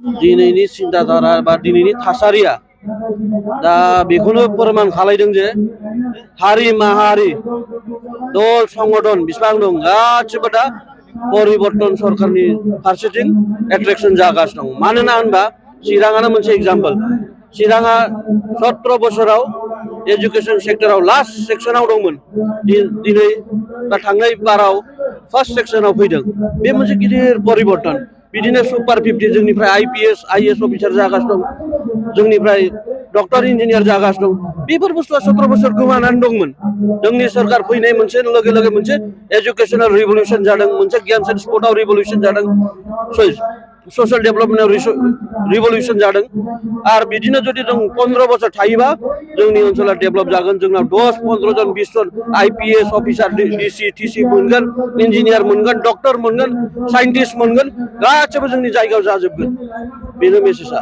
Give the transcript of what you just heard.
दिनैनि सिन्ताधारा बा दिनैनि थासारिया दा बेखौनो फोरमान खालायदों जे हारि माहारि दल संगठन बेसेबां दं गासिबो दा परिबर्तन सरकारनि फारसेथिं एट्रेक्सन जागासिनो दं। मानोना होनबा चिराङानो मोनसे एग्जाम्पल। चिराङा 17 बोसोराव एजुकेशन सेक्टराव लास्ट सेक्सनाव दंमोन, दिनै बा थांनाय बाराव फार्स्ट सेक्सनाव फैदों। बे मोनसे गिदिर परिबर्तन। बिदिनो सुपार 50 जोंनिफ्राय IPS IAS अफिसार जागासिनो दं, जोंनिफ्राय डक्टर इन्जिनियार जागासिनो दं। बेफोर बुस्थुआ 17 बोसोर गोमानानै दंमोन। जोंनि सरकार फैनाय मोनसे लगे लगे मोनसे एजुकेशनल रिभलिउसन जादों, मोनसे गियान स्पर्टआव रिभलिउसन जादों, ससियेल डेभेलपमेन्टआव रिभलिउसन जादों। आरो बिदिनो जुदि जों 15 बोसोर थायोबा जोंनि ओनसोला डेभेलप जागोन। जोंनाव 10-15 जन 20 जन IPS अफिसार DC TC मोनगोन, इन्जिनियार मोनगोन, डक्टर मोनगोन, साइन्टिस्ट मोनगोन, गासिबो जोंनि जायगायाव जाजोबगोन। बेनो मेसेजआ।